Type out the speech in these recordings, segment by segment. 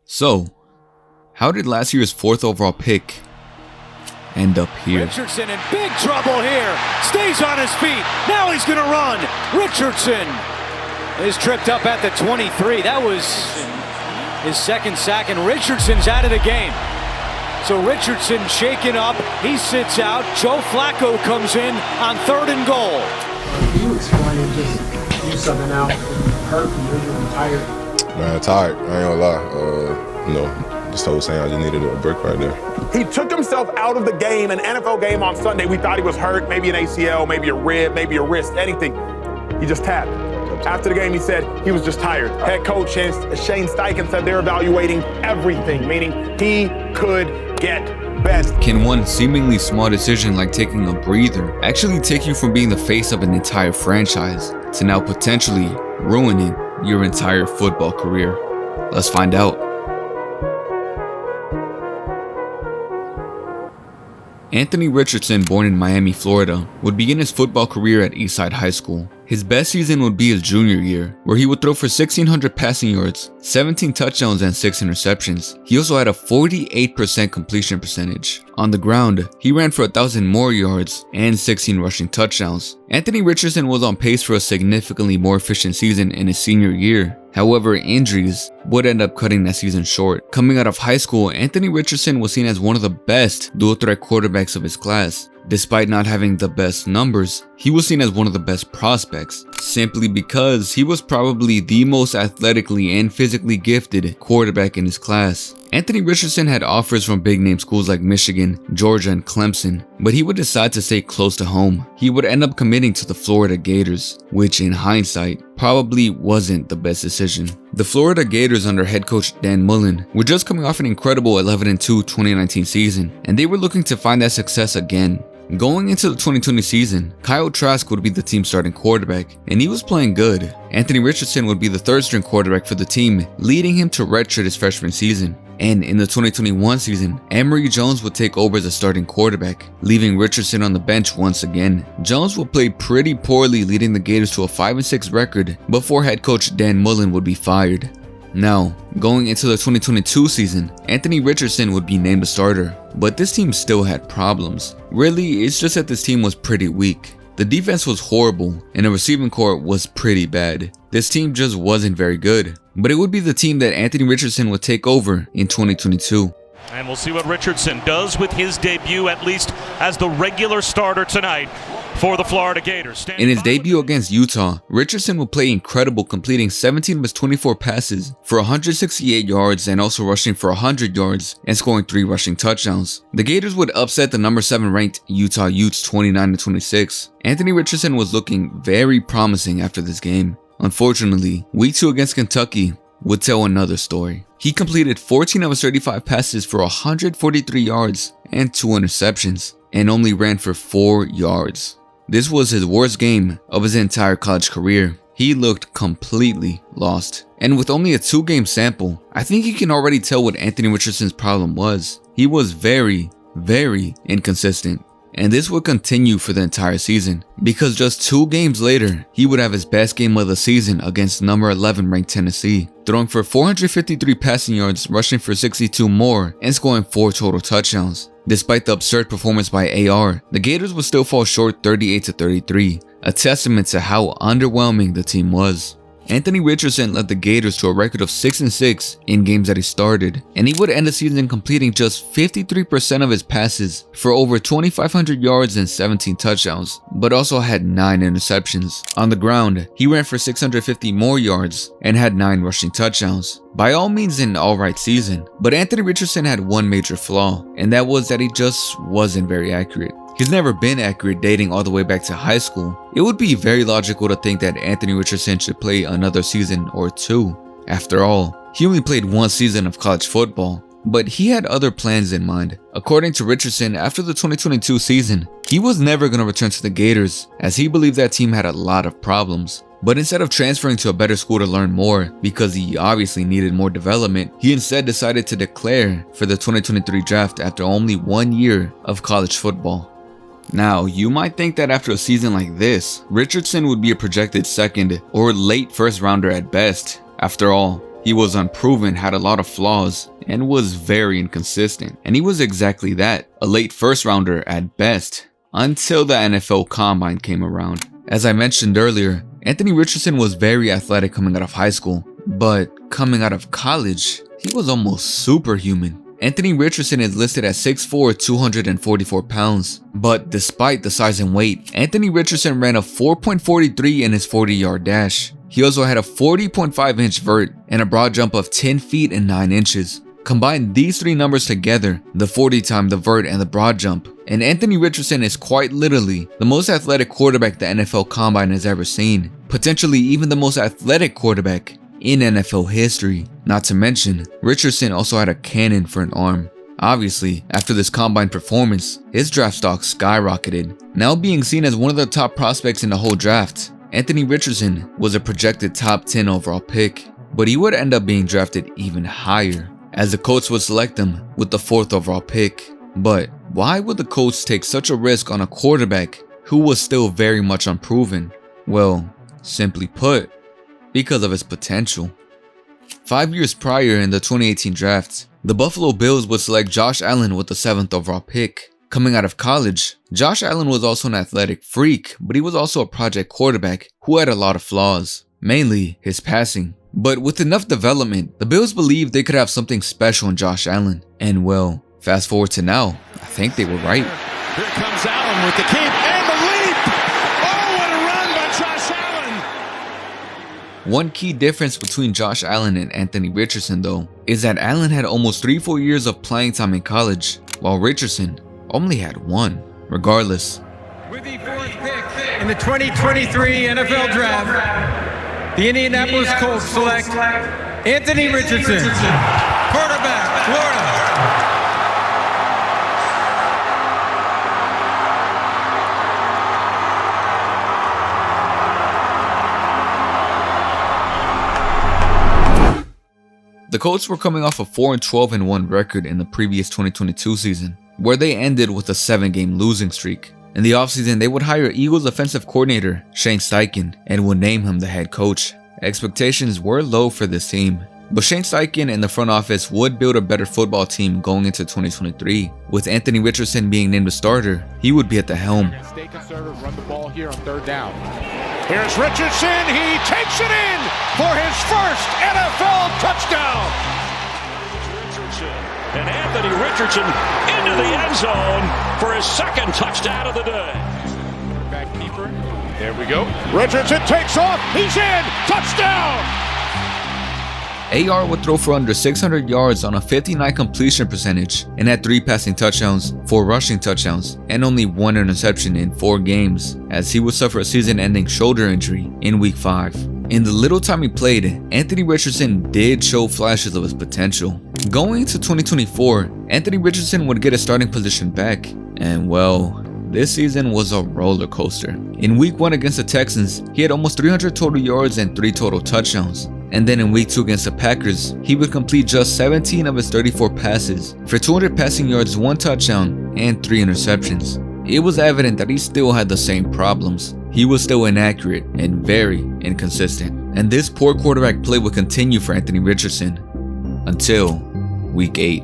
So, how did last year's 4th overall pick end up here? Richardson in big trouble here. Stays on his feet. Now he's going to run. Richardson is tripped up at the 23. That was his second sack, and Richardson's out of the game. So Richardson shaken up. He sits out. Joe Flacco comes in on 3rd and goal. Can you explain just do something out? Hurt, you're tired? Man, tired. I ain't gonna lie. Just told saying I just needed a break right there. He took himself out of the game, an NFL game on Sunday. We thought he was hurt, maybe an ACL, maybe a rib, maybe a wrist, anything. He just tapped. After the game, he said he was just tired. Head coach Shane Steichen said they're evaluating everything, meaning he could get better. Can one seemingly small decision like taking a breather actually take you from being the face of an entire franchise to now potentially ruining your entire football career? Let's find out. Anthony Richardson, born in Miami, Florida, would begin his football career at Eastside High School. His best season would be his junior year, where he would throw for 1,600 passing yards, 17 touchdowns, and 6 interceptions. He also had a 48% completion percentage. On the ground, he ran for 1,000 more yards and 16 rushing touchdowns. Anthony Richardson was on pace for a significantly more efficient season in his senior year. However, injuries would end up cutting that season short. Coming out of high school, Anthony Richardson was seen as one of the best dual-threat quarterbacks of his class. Despite not having the best numbers, he was seen as one of the best prospects, simply because he was probably the most athletically and physically gifted quarterback in his class. Anthony Richardson had offers from big name schools like Michigan, Georgia, and Clemson, but he would decide to stay close to home. He would end up committing to the Florida Gators, which in hindsight probably wasn't the best decision. The Florida Gators under head coach Dan Mullen were just coming off an incredible 11-2 2019 season, and they were looking to find that success again. Going into the 2020 season, Kyle Trask would be the team's starting quarterback, and he was playing good. Anthony Richardson would be the 3rd-string quarterback for the team, leading him to redshirt his freshman season. And in the 2021 season, Emory Jones would take over as a starting quarterback, leaving Richardson on the bench once again. Jones would play pretty poorly, leading the Gators to a 5-6 record before head coach Dan Mullen would be fired. Now, going into the 2022 season, Anthony Richardson would be named a starter, but this team still had problems. Really, it's just that this team was pretty weak. The defense was horrible, and the receiving corps was pretty bad. This team just wasn't very good, but it would be the team that Anthony Richardson would take over in 2022. And we'll see what Richardson does with his debut, at least as the regular starter tonight for the Florida Gators. In his debut against Utah, Richardson would play incredible, completing 17 of his 24 passes for 168 yards and also rushing for 100 yards and scoring 3 rushing touchdowns. The Gators would upset the number 7 ranked Utah Utes 29-26. Anthony Richardson was looking very promising after this game. Unfortunately, week 2 against Kentucky would tell another story. He completed 14 of his 35 passes for 143 yards and 2 interceptions, and only ran for 4 yards. This was his worst game of his entire college career. He looked completely lost. And with only a 2-game sample, I think you can already tell what Anthony Richardson's problem was. He was very inconsistent. And this would continue for the entire season, because just 2 games later, he would have his best game of the season against number 11 ranked Tennessee, throwing for 453 passing yards, rushing for 62 more, and scoring 4 total touchdowns. Despite the absurd performance by AR, the Gators would still fall short 38-33, a testament to how underwhelming the team was. Anthony Richardson led the Gators to a record of 6-6 in games that he started, and he would end the season completing just 53% of his passes for over 2,500 yards and 17 touchdowns, but also had 9 interceptions. On the ground, he ran for 650 more yards and had 9 rushing touchdowns. By all means an alright season, but Anthony Richardson had one major flaw, and that was that he just wasn't very accurate. He's never been accurate dating all the way back to high school. It would be very logical to think that Anthony Richardson should play another season or 2. After all, he only played 1 season of college football, but he had other plans in mind. According to Richardson, after the 2022 season, he was never going to return to the Gators, as he believed that team had a lot of problems. But instead of transferring to a better school to learn more, because he obviously needed more development, he instead decided to declare for the 2023 draft after only 1 year of college football. Now, you might think that after a season like this, Richardson would be a projected 2nd or late 1st rounder at best. After all, He was unproven, had a lot of flaws, and was very inconsistent. And he was exactly that, a late first rounder at best, until the NFL Combine came around. As I mentioned earlier, Anthony Richardson was very athletic coming out of high school, but coming out of college, he was almost superhuman. Anthony Richardson is listed at 6'4", 244 pounds, but despite the size and weight, Anthony Richardson ran a 4.43 in his 40-yard dash. He also had a 40.5-inch vert and a broad jump of 10 feet and 9 inches. Combine these three numbers together, the 40 time, the vert, and the broad jump, and Anthony Richardson is quite literally the most athletic quarterback the NFL Combine has ever seen, potentially even the most athletic quarterback in NFL history. Not to mention, Richardson also had a cannon for an arm. Obviously, after this Combine performance, his draft stock skyrocketed, now being seen as one of the top prospects in the whole draft. Anthony Richardson was a projected top 10 overall pick, but he would end up being drafted even higher, as the Colts would select him with the 4th overall pick. But why would the Colts take such a risk on a quarterback who was still very much unproven? Well, simply put, because of his potential. 5 years prior in the 2018 draft, the Buffalo Bills would select Josh Allen with the 7th overall pick. Coming out of college, Josh Allen was also an athletic freak, but he was also a project quarterback who had a lot of flaws, mainly his passing. But with enough development, the Bills believed they could have something special in Josh Allen. And well, fast forward to now, I think they were right. Here comes Allen with the keep and the leap. Oh, what a run by Josh Allen. One key difference between Josh Allen and Anthony Richardson, though, is that Allen had almost 3 full years of playing time in college, while Richardson only had 1. Regardless, with the 4th pick in the 2023 NFL Draft, the Indianapolis Colts select Anthony Richardson, quarterback, Florida. the Colts were coming off a 4-12-1 record in the previous 2022 season, where they ended with a 7-game losing streak. In the offseason, they would hire Eagles offensive coordinator Shane Steichen and would name him the head coach. Expectations were low for this team, but Shane Steichen and the front office would build a better football team going into 2023. With Anthony Richardson being named the starter, he would be at the helm. Stay conservative, run the ball here on 3rd down. Here's Richardson, he takes it in for his first NFL touchdown. Richardson and Anthony Richardson into the end zone for his 2nd touchdown of the day. Back keeper, there we go. Richardson takes off, he's in, touchdown! AR would throw for under 600 yards on a 59 completion percentage and had 3 passing touchdowns, 4 rushing touchdowns, and only 1 interception in 4 games, as he would suffer a season-ending shoulder injury in Week 5. In the little time he played, Anthony Richardson did show flashes of his potential. Going into 2024, Anthony Richardson would get his starting position back, and well, this season was a roller coaster. In Week 1 against the Texans, he had almost 300 total yards and 3 total touchdowns. And then in Week 2 against the Packers, he would complete just 17 of his 34 passes for 200 passing yards, 1 touchdown, and 3 interceptions. It was evident that he still had the same problems. He was still inaccurate and very inconsistent. And this poor quarterback play would continue for Anthony Richardson until Week 8.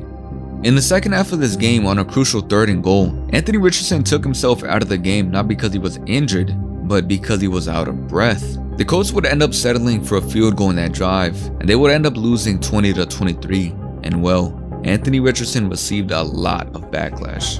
In the second half of this game, on a crucial 3rd and goal, Anthony Richardson took himself out of the game not because he was injured, but because he was out of breath. The Colts would end up settling for a field goal in that drive, and they would end up losing 20-23. And well, Anthony Richardson received a lot of backlash.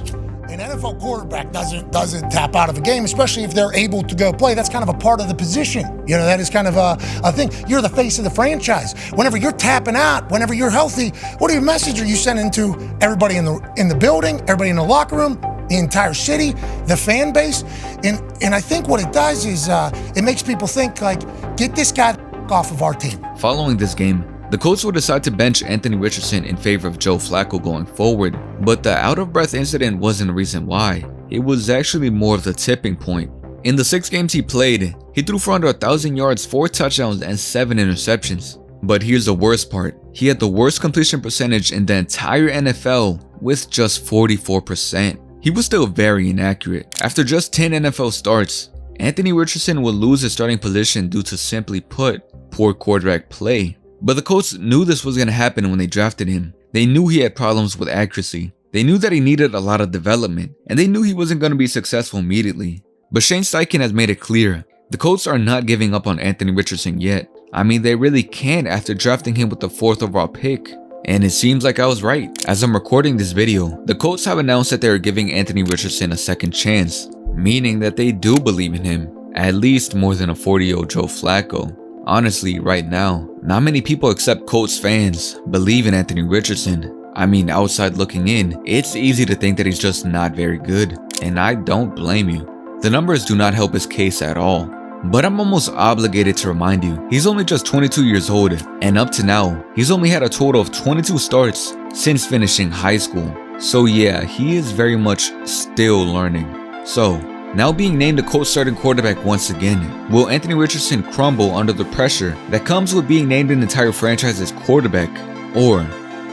An NFL quarterback doesn't tap out of a game, especially if they're able to go play. That's kind of a part of the position. You know, that is kind of a thing. You're the face of the franchise. Whenever you're tapping out, whenever you're healthy, what message are you sending to everybody in the building, everybody in the locker room, the entire city, the fan base? And I think what it does is it makes people think, like, get this guy off of our team. Following this game, the Colts would decide to bench Anthony Richardson in favor of Joe Flacco going forward, but the out-of-breath incident wasn't the reason why. It was actually more of the tipping point. In the 6 games he played, he threw for under 1,000 yards, 4 touchdowns, and 7 interceptions. But here's the worst part. He had the worst completion percentage in the entire NFL with just 44%. He was still very inaccurate. After just 10 NFL starts, Anthony Richardson would lose his starting position due to, simply put, poor quarterback play. But the Colts knew this was going to happen when they drafted him. They knew he had problems with accuracy. They knew that he needed a lot of development, and they knew he wasn't going to be successful immediately. But Shane Steichen has made it clear, the Colts are not giving up on Anthony Richardson yet. I mean, they really can't after drafting him with the 4th overall pick. And it seems like I was right. As I'm recording this video, the Colts have announced that they are giving Anthony Richardson a second chance, meaning that they do believe in him, at least more than a 40-year-old Joe Flacco. Honestly, right now, not many people except Colts fans believe in Anthony Richardson. I mean, outside looking in, it's easy to think that he's just not very good, and I don't blame you. The numbers do not help his case at all, but I'm almost obligated to remind you, he's only just 22 years old, and up to now, he's only had a total of 22 starts since finishing high school. So yeah, he is very much still learning. So, now being named the Colts starting quarterback once again, will Anthony Richardson crumble under the pressure that comes with being named an entire franchise's quarterback? Or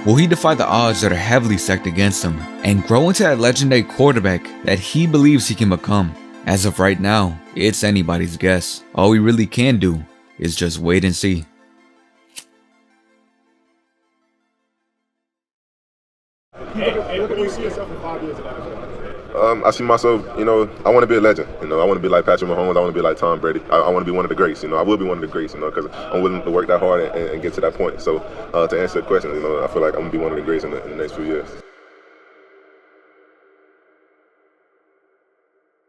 will he defy the odds that are heavily stacked against him and grow into that legendary quarterback that he believes he can become? As of right now, it's anybody's guess. All we really can do is just wait and see. Where do you see yourself in 5 years of NFL? I see myself, I want to be a legend. I want to be like Patrick Mahomes. I want to be like Tom Brady. I want to be one of the greats. I will be one of the greats, because I'm willing to work that hard and get to that point. So to answer the question, I feel like I'm going to be one of the greats in the next few years.